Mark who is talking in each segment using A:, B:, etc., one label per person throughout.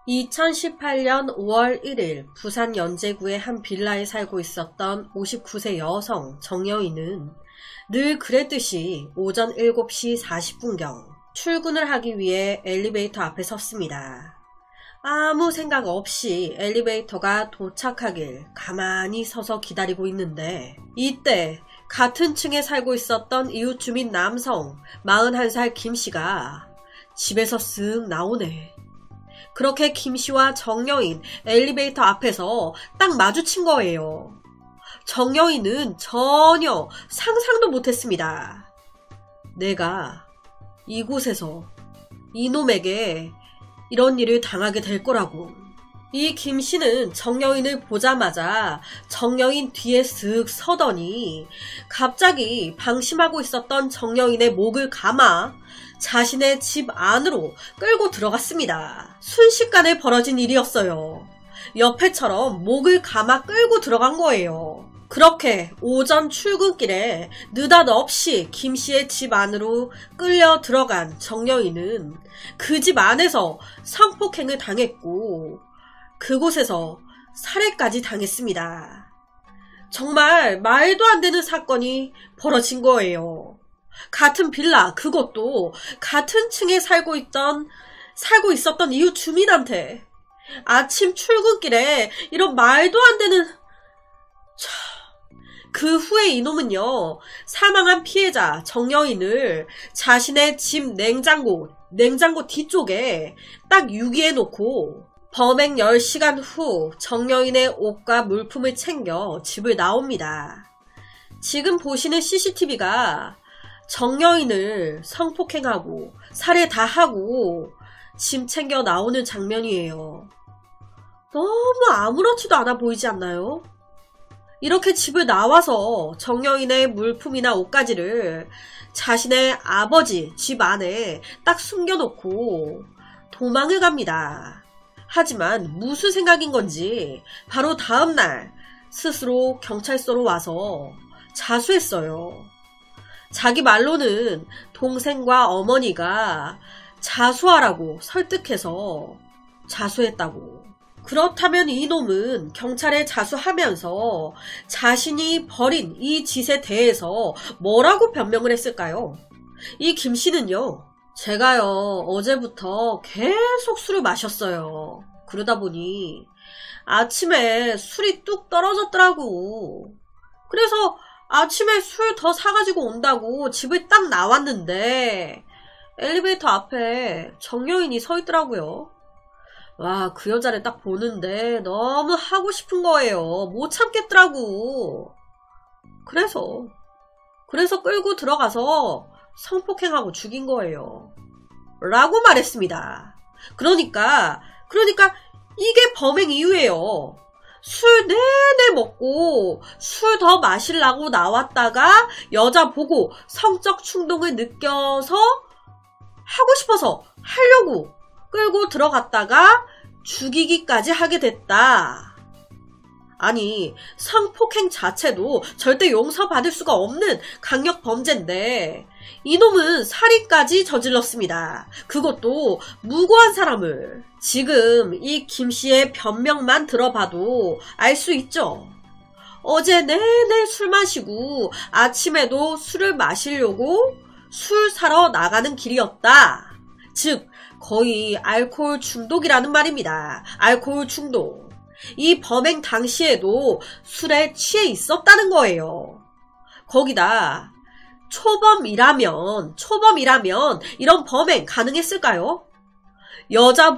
A: 2018년 5월 1일 부산 연제구의 한 빌라에 살고 있었던 59세 여성 정여인은 늘 그랬듯이 오전 7시 40분경 출근을 하기 위해 엘리베이터 앞에 섰습니다. 아무 생각 없이 엘리베이터가 도착하길 가만히 서서 기다리고 있는데 이때 같은 층에 살고 있었던 이웃 주민 남성 41살 김씨가 집에서 쓱 나오네. 그렇게 김씨와 정여인 엘리베이터 앞에서 딱 마주친 거예요. 정여인은 전혀 상상도 못했습니다. 내가 이곳에서 이놈에게 이런 일을 당하게 될 거라고. 이 김씨는 정여인을 보자마자 정여인 뒤에 쓱 서더니 갑자기 방심하고 있었던 정여인의 목을 감아 자신의 집 안으로 끌고 들어갔습니다. 순식간에 벌어진 일이었어요. 옆에처럼 목을 감아 끌고 들어간 거예요. 그렇게 오전 출근길에 느닷없이 김씨의 집 안으로 끌려 들어간 정여인은 그 집 안에서 성폭행을 당했고 그곳에서 살해까지 당했습니다. 정말 말도 안 되는 사건이 벌어진 거예요. 같은 빌라, 그것도 같은 층에 살고 있었던 이웃 주민한테 아침 출근길에 이런 말도 안 되는... 그 후에 이놈은요, 사망한 피해자 정여인을 자신의 집 냉장고 뒤쪽에 딱 유기해 놓고 범행 10시간 후 정여인의 옷과 물품을 챙겨 집을 나옵니다. 지금 보시는 CCTV가 정여인을 성폭행하고 살해 다 하고 짐 챙겨 나오는 장면이에요. 너무 아무렇지도 않아 보이지 않나요? 이렇게 집을 나와서 정여인의 물품이나 옷가지를 자신의 아버지 집 안에 딱 숨겨놓고 도망을 갑니다. 하지만 무슨 생각인 건지 바로 다음날 스스로 경찰서로 와서 자수했어요. 자기 말로는 동생과 어머니가 자수하라고 설득해서 자수했다고. 그렇다면 이놈은 경찰에 자수하면서 자신이 벌인 이 짓에 대해서 뭐라고 변명을 했을까요? 이 김씨는요, 제가요 어제부터 계속 술을 마셨어요. 그러다 보니 아침에 술이 뚝 떨어졌더라고. 그래서 아침에 술 더 사가지고 온다고 집을 딱 나왔는데 엘리베이터 앞에 정여인이 서 있더라고요. 와, 그 여자를 딱 보는데 너무 하고 싶은 거예요. 못 참겠더라고. 그래서 끌고 들어가서 성폭행하고 죽인 거예요. 라고 말했습니다. 그러니까 이게 범행 이유예요. 술 내내 먹고 술 더 마시려고 나왔다가 여자 보고 성적 충동을 느껴서 하고 싶어서 하려고 끌고 들어갔다가 죽이기까지 하게 됐다. 아니, 성폭행 자체도 절대 용서받을 수가 없는 강력 범죄인데 이놈은 살인까지 저질렀습니다. 그것도 무고한 사람을. 지금 이 김씨의 변명만 들어봐도 알 수 있죠. 어제 내내 술 마시고 아침에도 술을 마시려고 술 사러 나가는 길이었다. 즉 거의 알코올 중독이라는 말입니다. 알코올 중독. 이 범행 당시에도 술에 취해 있었다는 거예요. 거기다 초범이라면 이런 범행 가능했을까요? 여자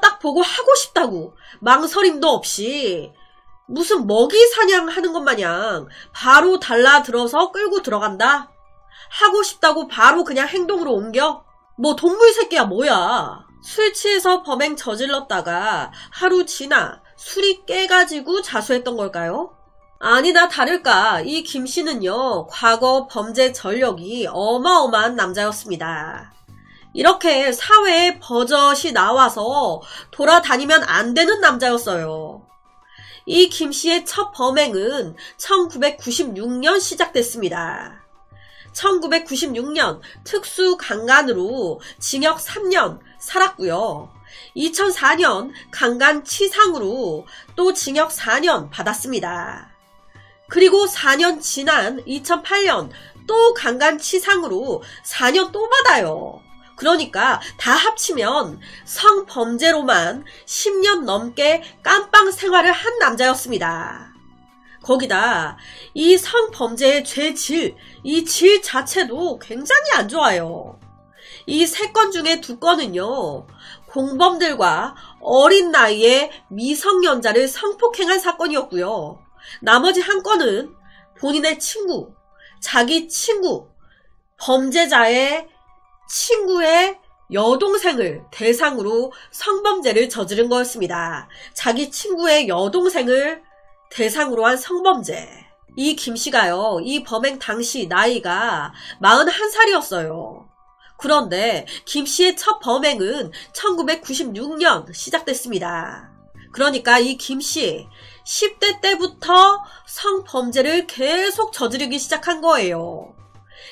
A: 딱 보고 하고 싶다고 망설임도 없이 무슨 먹이 사냥하는 것 마냥 바로 달라들어서 끌고 들어간다? 하고 싶다고 바로 그냥 행동으로 옮겨? 뭐 동물 새끼야 뭐야. 술 취해서 범행 저질렀다가 하루 지나 술이 깨가지고 자수했던 걸까요? 아니나 다를까 이 김씨는요, 과거 범죄 전력이 어마어마한 남자였습니다. 이렇게 사회에 버젓이 나와서 돌아다니면 안 되는 남자였어요. 이 김씨의 첫 범행은 1996년 시작됐습니다. 1996년 특수강간으로 징역 3년, 살았고요. 2004년 강간치상으로 또 징역 4년 받았습니다. 그리고 4년 지난 2008년 또 강간치상으로 4년 또 받아요. 그러니까 다 합치면 성범죄로만 10년 넘게 깜빵 생활을 한 남자였습니다. 거기다 이 성범죄의 죄질, 이 질 자체도 굉장히 안 좋아요. 이 3건 중에 2건은요, 공범들과 어린 나이에 미성년자를 성폭행한 사건이었고요. 나머지 1건은 본인의 친구, 자기 친구, 범죄자의 친구의 여동생을 대상으로 성범죄를 저지른 거였습니다. 자기 친구의 여동생을 대상으로 한 성범죄. 이 김씨가요, 이 범행 당시 나이가 41살이었어요. 그런데 김씨의 첫 범행은 1996년 시작됐습니다. 그러니까 이 김씨 10대 때부터 성범죄를 계속 저지르기 시작한 거예요.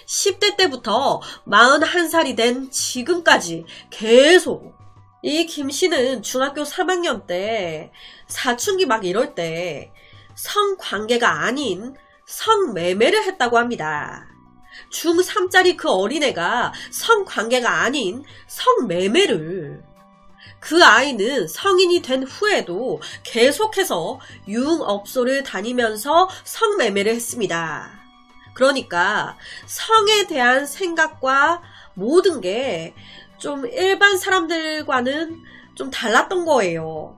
A: 10대 때부터 41살이 된 지금까지 계속. 이 김씨는 중학교 3학년 때 사춘기 막 이럴 때 성관계가 아닌 성매매를 했다고 합니다. 중3짜리 그 어린애가 성관계가 아닌 성매매를. 그 아이는 성인이 된 후에도 계속해서 유흥업소를 다니면서 성매매를 했습니다. 그러니까 성에 대한 생각과 모든 게 좀 일반 사람들과는 좀 달랐던 거예요.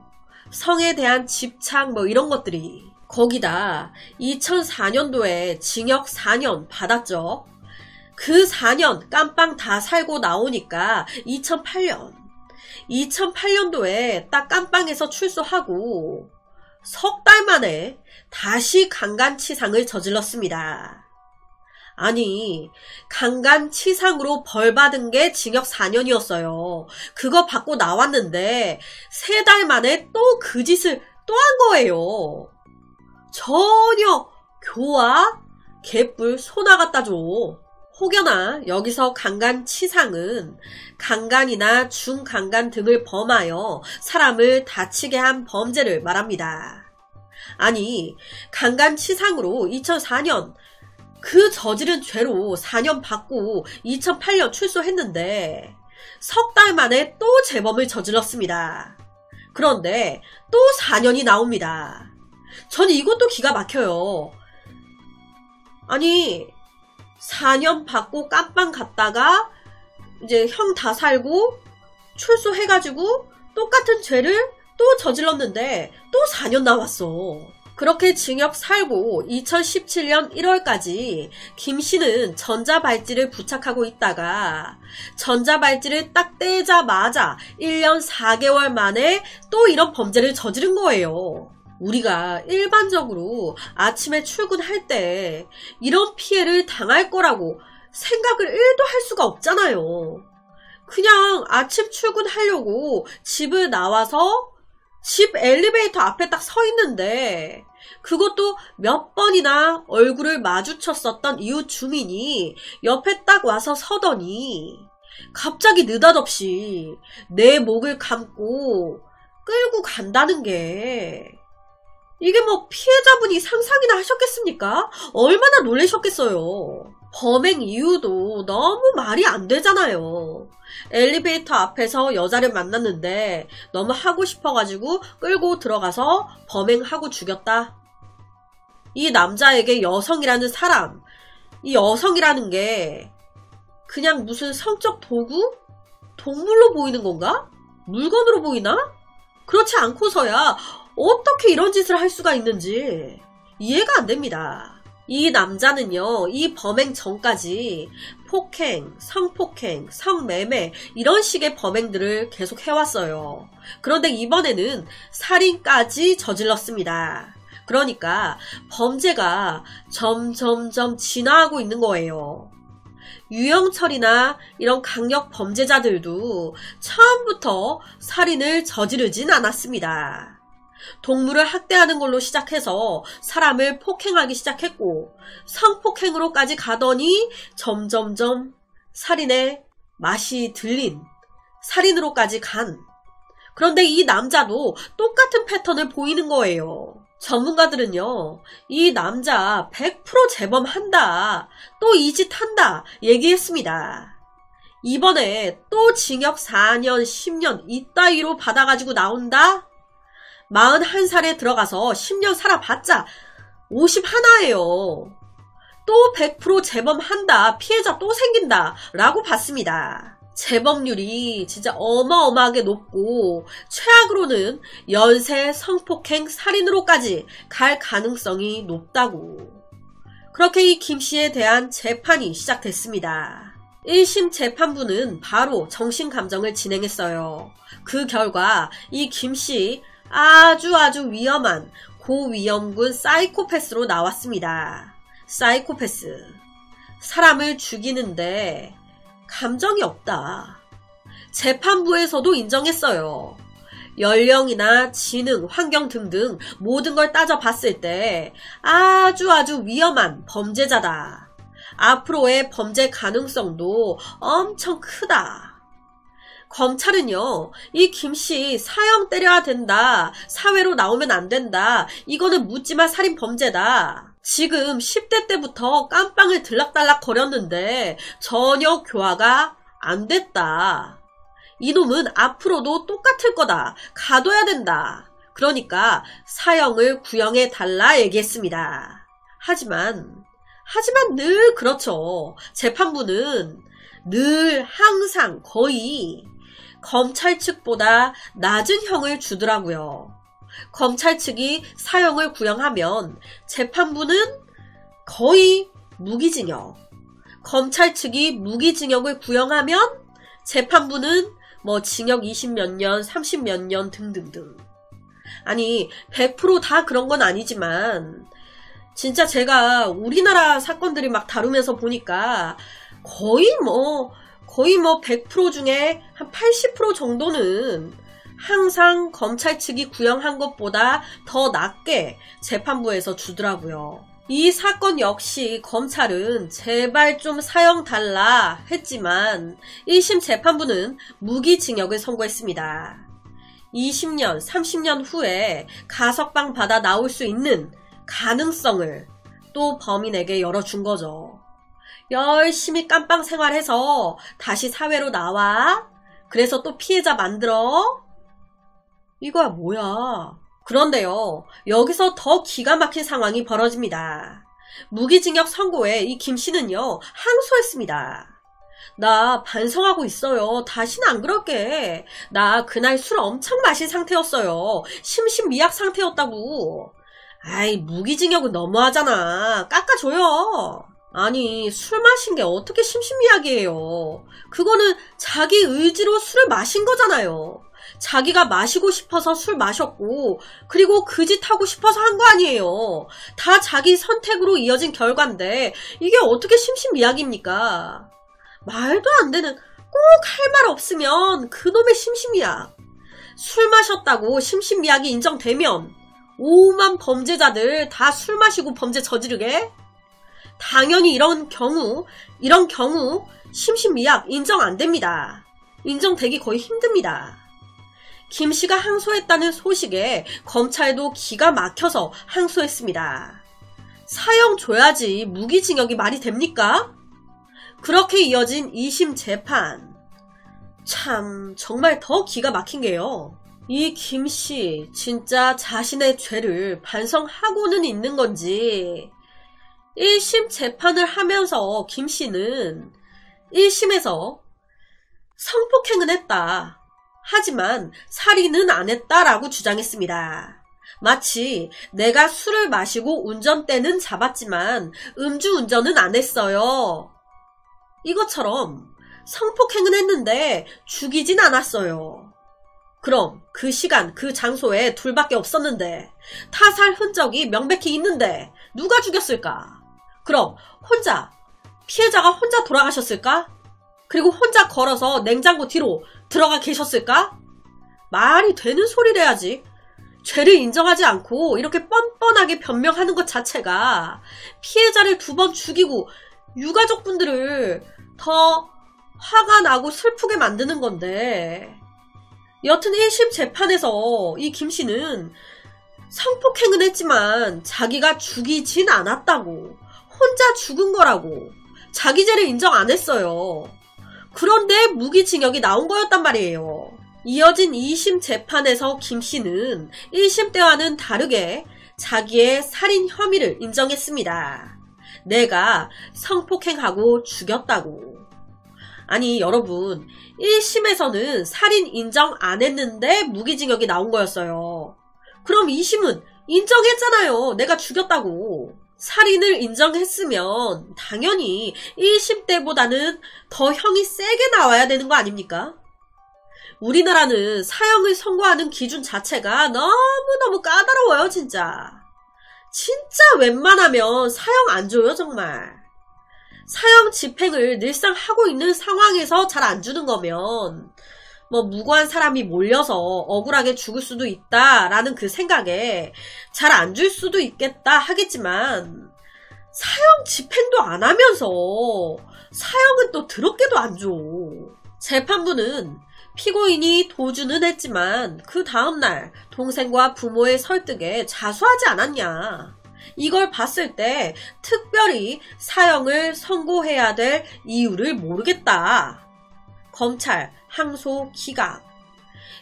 A: 성에 대한 집착 뭐 이런 것들이. 거기다 2004년도에 징역 4년 받았죠. 그 4년 깜빵 다 살고 나오니까 2008년도에 딱 깜빵에서 출소하고 석 달 만에 다시 강간치상을 저질렀습니다. 아니, 강간치상으로 벌받은 게 징역 4년이었어요. 그거 받고 나왔는데 3달 만에 또 그 짓을 또 한 거예요. 전혀 교화, 개뿔, 소 나갔다 줘. 혹여나 여기서 강간치상은 강간이나 중강간 등을 범하여 사람을 다치게 한 범죄를 말합니다. 아니, 강간치상으로 2004년 그 저지른 죄로 4년 받고 2008년 출소했는데 석 달 만에 또 재범을 저질렀습니다. 그런데 또 4년이 나옵니다. 전 이것도 기가 막혀요. 아니, 4년 받고 깜빵 갔다가 이제 형 다 살고 출소해가지고 똑같은 죄를 또 저질렀는데 또 4년 나왔어. 그렇게 징역 살고 2017년 1월까지 김씨는 전자발찌를 부착하고 있다가 전자발찌를 딱 떼자마자 1년 4개월 만에 또 이런 범죄를 저지른 거예요. 우리가 일반적으로 아침에 출근할 때 이런 피해를 당할 거라고 생각을 1도 할 수가 없잖아요. 그냥 아침 출근하려고 집을 나와서 집 엘리베이터 앞에 딱 서 있는데 그것도 몇 번이나 얼굴을 마주쳤었던 이웃 주민이 옆에 딱 와서 서더니 갑자기 느닷없이 내 목을 감고 끌고 간다는 게 이게 뭐 피해자분이 상상이나 하셨겠습니까? 얼마나 놀라셨겠어요. 범행 이유도 너무 말이 안 되잖아요. 엘리베이터 앞에서 여자를 만났는데 너무 하고 싶어가지고 끌고 들어가서 범행하고 죽였다. 이 남자에게 여성이라는 사람, 이 여성이라는 게 그냥 무슨 성적 도구? 동물로 보이는 건가? 물건으로 보이나? 그렇지 않고서야 어떻게 이런 짓을 할 수가 있는지 이해가 안 됩니다. 이 남자는요, 이 범행 전까지 폭행, 성폭행, 성매매 이런 식의 범행들을 계속 해왔어요. 그런데 이번에는 살인까지 저질렀습니다. 그러니까 범죄가 점점점 진화하고 있는 거예요. 유영철이나 이런 강력 범죄자들도 처음부터 살인을 저지르진 않았습니다. 동물을 학대하는 걸로 시작해서 사람을 폭행하기 시작했고 성폭행으로까지 가더니 점점점 살인의 맛이 들린 살인으로까지 간. 그런데 이 남자도 똑같은 패턴을 보이는 거예요. 전문가들은요, 이 남자 100% 재범한다, 또 이 짓 한다 얘기했습니다. 이번에 또 징역 4년, 10년 이따위로 받아가지고 나온다? 41살에 들어가서 10년 살아봤자 51예요. 또 100% 재범한다, 피해자 또 생긴다 라고 봤습니다. 재범률이 진짜 어마어마하게 높고 최악으로는 연쇄 성폭행 살인으로까지 갈 가능성이 높다고. 그렇게 이 김씨에 대한 재판이 시작됐습니다. 1심 재판부는 바로 정신감정을 진행했어요. 그 결과 이 김씨 아주 위험한 고위험군 사이코패스로 나왔습니다. 사이코패스. 사람을 죽이는데 감정이 없다. 재판부에서도 인정했어요. 연령이나 지능, 환경 등등 모든 걸 따져봤을 때 아주 위험한 범죄자다. 앞으로의 범죄 가능성도 엄청 크다. 검찰은요, 이 김씨 사형 때려야 된다, 사회로 나오면 안 된다, 이거는 묻지마 살인 범죄다. 지금 10대 때부터 깜빵을 들락달락 거렸는데 전혀 교화가 안 됐다. 이놈은 앞으로도 똑같을 거다. 가둬야 된다. 그러니까 사형을 구형해 달라 얘기했습니다. 하지만 늘 그렇죠. 재판부는 늘 항상 거의 검찰 측보다 낮은 형을 주더라고요. 검찰 측이 사형을 구형하면 재판부는 거의 무기징역, 검찰 측이 무기징역을 구형하면 재판부는 뭐 징역 20몇 년, 30몇 년 등등등. 아니 100% 다 그런 건 아니지만 진짜 제가 우리나라 사건들이 막 다루면서 보니까 거의 뭐 100% 중에 한 80% 정도는 항상 검찰 측이 구형한 것보다 더 낮게 재판부에서 주더라고요. 이 사건 역시 검찰은 제발 좀 사형 달라 했지만 1심 재판부는 무기징역을 선고했습니다. 20년, 30년 후에 가석방 받아 나올 수 있는 가능성을 또 범인에게 열어준 거죠. 열심히 깜빵 생활해서 다시 사회로 나와. 그래서 또 피해자 만들어. 이거야 뭐야. 그런데요, 여기서 더 기가 막힌 상황이 벌어집니다. 무기징역 선고에 이 김씨는요, 항소했습니다. 나 반성하고 있어요. 다시는 안 그럴게. 나 그날 술 엄청 마신 상태였어요. 심신미약 상태였다고. 아이, 무기징역은 너무하잖아. 깎아줘요. 아니, 술 마신 게 어떻게 심신미약이에요. 그거는 자기 의지로 술을 마신 거잖아요. 자기가 마시고 싶어서 술 마셨고, 그리고 그 짓 하고 싶어서 한 거 아니에요. 다 자기 선택으로 이어진 결과인데 이게 어떻게 심신미약입니까? 말도 안 되는, 꼭 할 말 없으면 그놈의 심신미약. 술 마셨다고 심신미약이 인정되면 오만 범죄자들 다 술 마시고 범죄 저지르게? 당연히 이런 경우 심신미약 인정 안 됩니다. 인정되기 거의 힘듭니다. 김씨가 항소했다는 소식에 검찰도 기가 막혀서 항소했습니다. 사형 줘야지 무기징역이 말이 됩니까? 그렇게 이어진 2심 재판. 참 정말 더 기가 막힌 게요. 이 김씨 진짜 자신의 죄를 반성하고는 있는 건지 1심 재판을 하면서 김씨는 1심에서 성폭행은 했다. 하지만 살인은 안 했다라고 주장했습니다. 마치 내가 술을 마시고 운전대는 잡았지만 음주운전은 안 했어요. 이것처럼 성폭행은 했는데 죽이진 않았어요. 그럼 그 시간 그 장소에 둘밖에 없었는데 타살 흔적이 명백히 있는데 누가 죽였을까? 그럼 피해자가 혼자 돌아가셨을까? 그리고 혼자 걸어서 냉장고 뒤로 들어가 계셨을까? 말이 되는 소리를 해야지. 죄를 인정하지 않고 이렇게 뻔뻔하게 변명하는 것 자체가 피해자를 2번 죽이고 유가족분들을 더 화가 나고 슬프게 만드는 건데. 여튼 1심 재판에서 이 김씨는 성폭행은 했지만 자기가 죽이진 않았다고, 혼자 죽은 거라고 자기 죄를 인정 안 했어요. 그런데 무기징역이 나온 거였단 말이에요. 이어진 2심 재판에서 김씨는 1심 때와는 다르게 자기의 살인 혐의를 인정했습니다. 내가 성폭행하고 죽였다고. 아니 여러분, 1심에서는 살인 인정 안 했는데 무기징역이 나온 거였어요. 그럼 2심은 인정했잖아요. 내가 죽였다고. 살인을 인정했으면 당연히 1심 때보다는 더 형이 세게 나와야 되는 거 아닙니까? 우리나라는 사형을 선고하는 기준 자체가 너무너무 까다로워요, 진짜. 진짜 웬만하면 사형 안 줘요, 정말. 사형 집행을 늘상 하고 있는 상황에서 잘 안 주는 거면 뭐 무고한 사람이 몰려서 억울하게 죽을 수도 있다라는 그 생각에 잘 안 줄 수도 있겠다 하겠지만 사형 집행도 안 하면서 사형은 또 더럽게도 안 줘. 재판부는 피고인이 도주는 했지만 그 다음날 동생과 부모의 설득에 자수하지 않았냐. 이걸 봤을 때 특별히 사형을 선고해야 될 이유를 모르겠다. 검찰 항소 기각.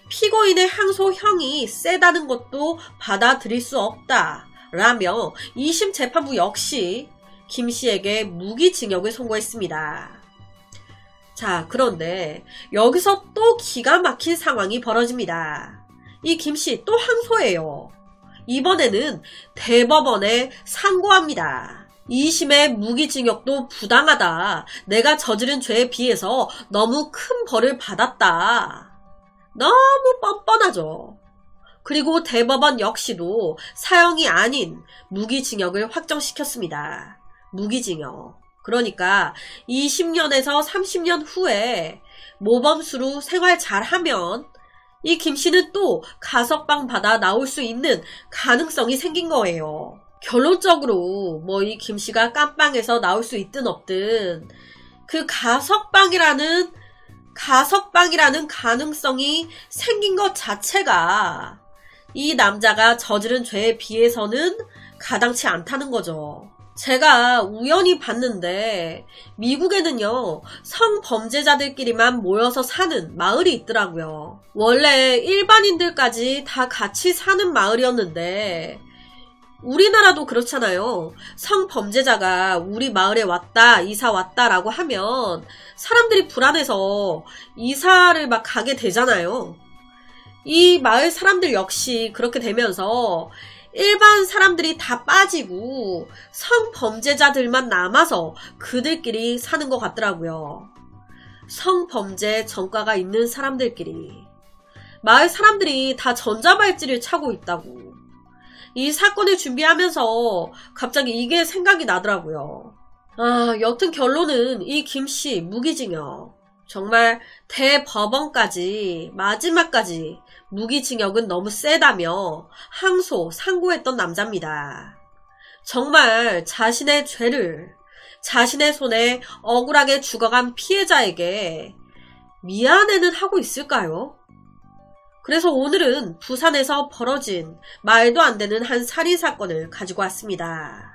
A: 피고인의 항소형이 세다는 것도 받아들일 수 없다. 라며 2심 재판부 역시 김씨에게 무기징역을 선고했습니다. 자, 그런데 여기서 또 기가 막힌 상황이 벌어집니다. 이 김씨 또 항소해요. 이번에는 대법원에 상고합니다. 2심의 무기징역도 부당하다. 내가 저지른 죄에 비해서 너무 큰 벌을 받았다. 너무 뻔뻔하죠. 그리고 대법원 역시도 사형이 아닌 무기징역을 확정시켰습니다. 무기징역. 그러니까 20년에서 30년 후에 모범수로 생활 잘하면 이 김씨는 또 가석방 받아 나올 수 있는 가능성이 생긴 거예요. 결론적으로 뭐 이 김씨가 깜빵에서 나올 수 있든 없든 그 가석방이라는 가능성이 생긴 것 자체가 이 남자가 저지른 죄에 비해서는 가당치 않다는 거죠. 제가 우연히 봤는데 미국에는요, 성범죄자들끼리만 모여서 사는 마을이 있더라고요. 원래 일반인들까지 다 같이 사는 마을이었는데 우리나라도 그렇잖아요. 성범죄자가 우리 마을에 왔다, 이사 왔다라고 하면 사람들이 불안해서 이사를 막 가게 되잖아요. 이 마을 사람들 역시 그렇게 되면서 일반 사람들이 다 빠지고 성범죄자들만 남아서 그들끼리 사는 것 같더라고요. 성범죄 전과가 있는 사람들끼리. 마을 사람들이 다 전자발찌를 차고 있다고. 이 사건을 준비하면서 갑자기 이게 생각이 나더라고요. 여튼 결론은 이 김씨 무기징역. 정말 대법원까지 마지막까지 무기징역은 너무 세다며 항소, 상고했던 남자입니다. 정말 자신의 죄를 자신의 손에 억울하게 죽어간 피해자에게 미안해는 하고 있을까요? 그래서 오늘은 부산에서 벌어진 말도 안 되는 한 살인사건을 가지고 왔습니다.